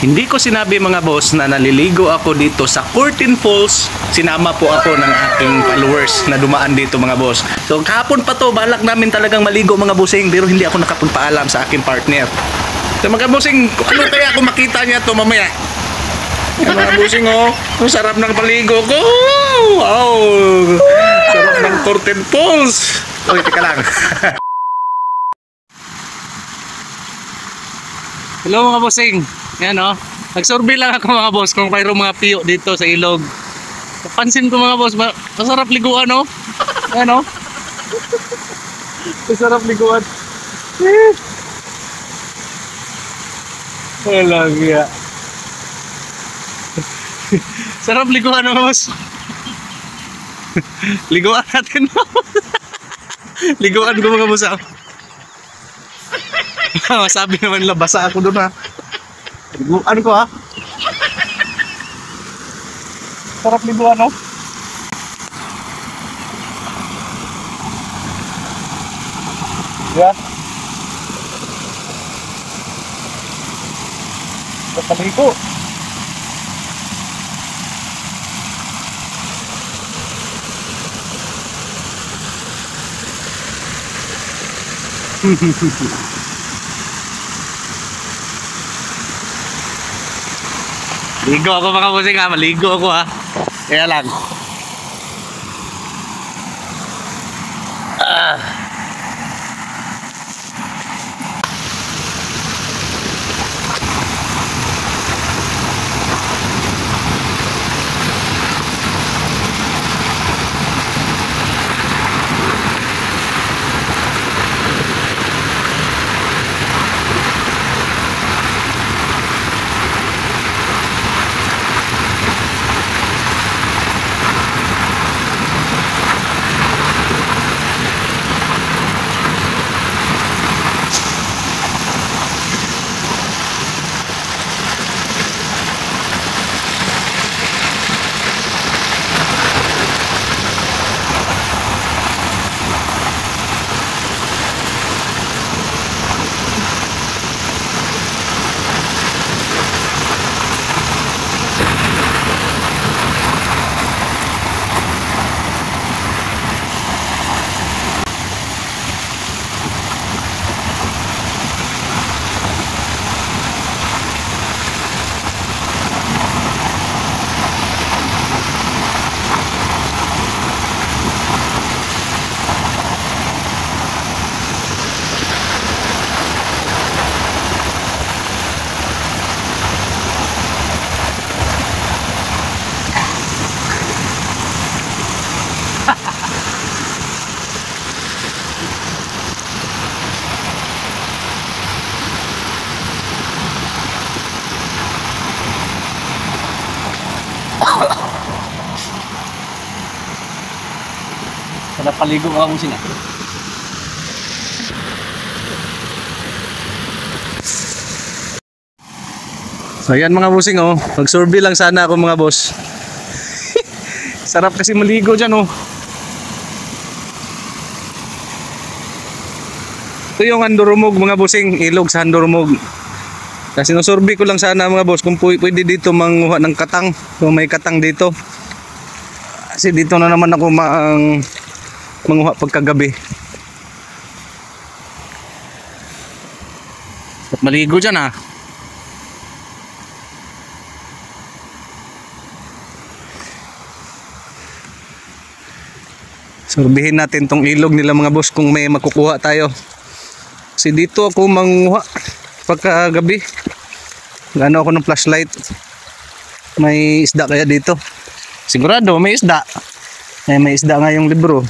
Hindi ko sinabi mga boss na naliligo ako dito sa Curtain Falls. Sinama po ako ng aking followers na dumaan dito mga boss. So kahapon pa to, balak namin talagang maligo mga bossing, pero hindi ako nakapagpaalam sa aking partner. So mga bossing, ano kaya kung makita niya to mamaya? Mga bossing oh, ang sarap ng paligo ko. Wow! Sarap ng Curtain Falls. Uy, teka lang. Hello mga bossing. Yan o. Nagsurvey lang ako mga boss kung mayroong mga piyo dito sa ilog. Napansin ko mga boss, masarap liguan o. Yan o. Masarap liguan. Walang ya. Sarap liguan mga boss. Liguan natin mo. Liguan ko mga boss ako. Masabi naman nila, basa ako doon ha. Liguan ko ha. Sarap liguan no? Yeah. Kapaligo. Ligo ako mga bossing ha, maligo ako ha. Kaya lang. Sarap paligo mga bossing ha. So yan mga bossing oh, mag-survey lang sana ako mga boss. Sarap kasi maligo dyan oh. Ito yung Handurumog mga bossing, ilog sa Handurumog. Kasi no-survey ko lang sana mga boss kung pwede dito manguha ng katang. Kung may katang dito. Kasi dito na naman ako manguha pagkagabi. At maligo dyan ha. Surbihin natin tong ilog nila mga boss kung may makukuha tayo. Kasi dito ako manguha pagkagabi. Gano ako ng flashlight. May isda kaya dito? Sigurado may isda. May isda nga yung libro.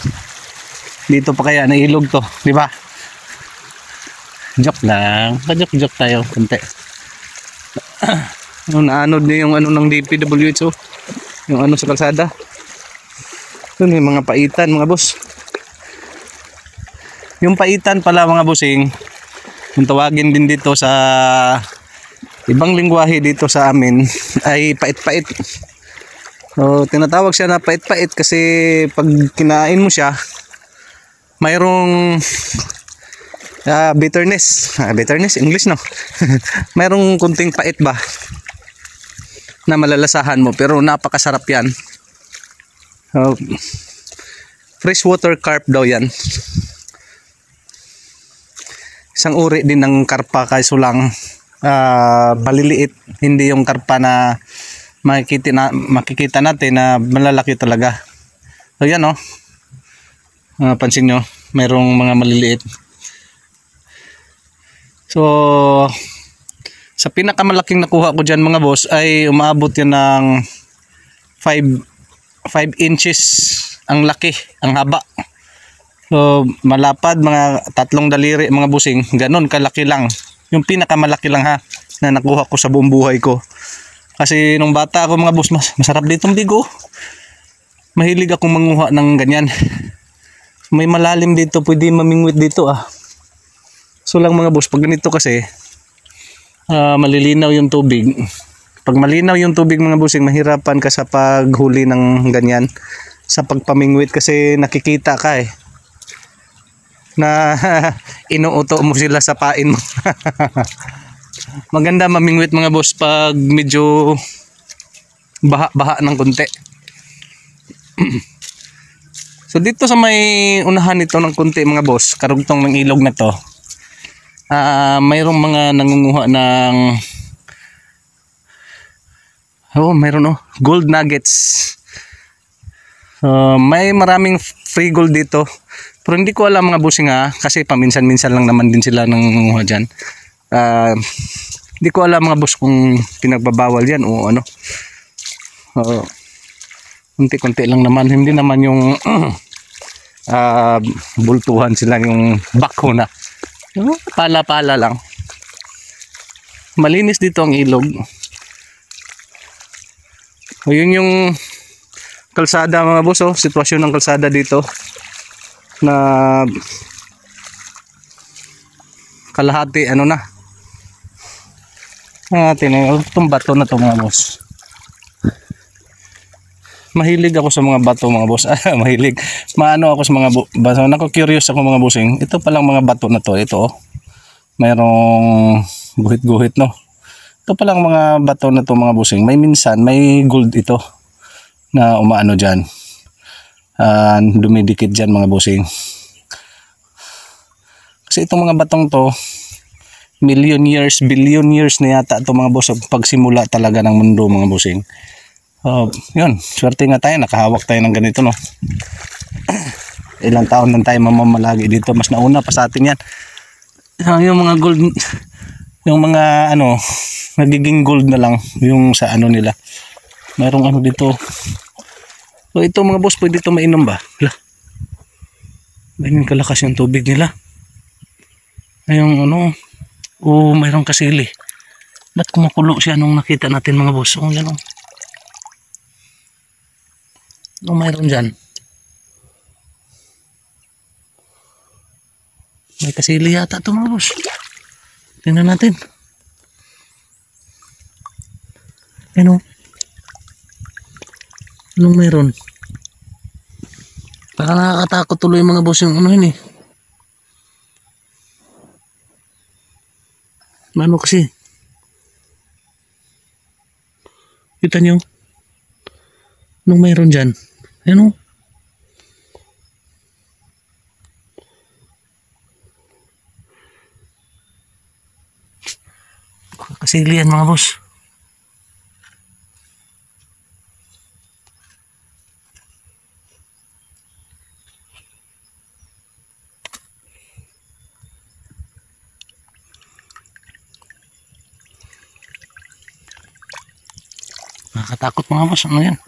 Dito pa kaya na ilog to, di ba? Joke lang. Joke tayo konti. Naanod niyo yung ano ng DPWH yung ano sa kalsada. Yun yung mga paitan mga boss. Yung paitan pala mga bossing, yung tawagin din dito sa ibang lingwahe dito sa amin ay pait-pait. So tinatawag siya na pait-pait kasi pag kinain mo siya mayroong bitterness. Bitterness English no. Mayroong kunting pait ba. na malalasahan mo, pero napakasarap yan. Freshwater carp daw yan. Isang uri din ng karpa, kaso lang baliliit, hindi yung karpa na makikita natin na malalaki talaga. So yan pansin nyo, mayroong mga maliliit. So sa pinakamalaking nakuha ko dyan mga boss ay umaabot yan ng 5 inches ang laki, ang haba. So malapad, mga 3 daliri mga busing, ganun kalaki lang. Yung pinakamalaki lang na nakuha ko sa buong buhay ko. Kasi nung bata ako mga boss, masarap ditong bigo. Mahilig akong manguha ng ganyan. May malalim dito, pwede mamingwit dito So lang mga boss, pag ganito kasi malilinaw yung tubig. Pag malinaw yung tubig mga bossing, mahirapan ka sa paghuli ng ganyan, sa pagpamingwit, kasi nakikita ka na inuuto mo sila sa pain mo. Maganda mamingwit mga boss pag medyo baha ng konti. So dito sa may unahan nito ng konti mga boss, karugtong ng ilog na to, mayroong mga nangunguha ng mayroon gold nuggets. May maraming free gold dito, pero hindi ko alam mga bossing kasi paminsan-minsan lang naman din sila nangunguha dyan. Hindi ko alam mga boss kung pinagbabawal yan o ano. Kunti-kunti lang naman, hindi naman yung bultuhan sila, yung bako na pala-pala lang. Malinis dito ang ilog. Yun yung kalsada mga boss, sitwasyon ng kalsada dito na kalahati itong bato na to mga boss. Mahilig ako sa mga bato mga boss. Mahilig. Maano ako sa mga bato. Nako-curious ako mga bossing. Ito palang mga bato na to. Ito mayroong guhit-guhit Ito palang mga bato na to mga bossing. Minsan may gold ito na umaano dyan. Dumidikit dyan mga bossing. Kasi itong mga batong to, billion years na yata ito mga boss, pagsimula talaga ng mundo mga bossing. Yun, swerte nga tayo, nakahawak tayo ng ganito Ilang taon lang tayo mamamalagi dito, mas nauna pa sa atin yan. Yung mga gold, yung mga nagiging gold na lang yung sa nila. Mayroong dito. So ito mga boss, pwede ito mainom ba? Ganyan kalakas yung tubig nila. Yung mayroong kasili. Ba't kumukulo siya nung nakita natin mga boss? Yan mayroon dyan. May kasili yata ito mga boss. Tingnan natin. Anong mayroon? Baka nakakatakot tuloy mga boss yung yun kasi kita nyo anong mayroon dyan. Kasilian mga boss. Nakakatakot mga boss, yan?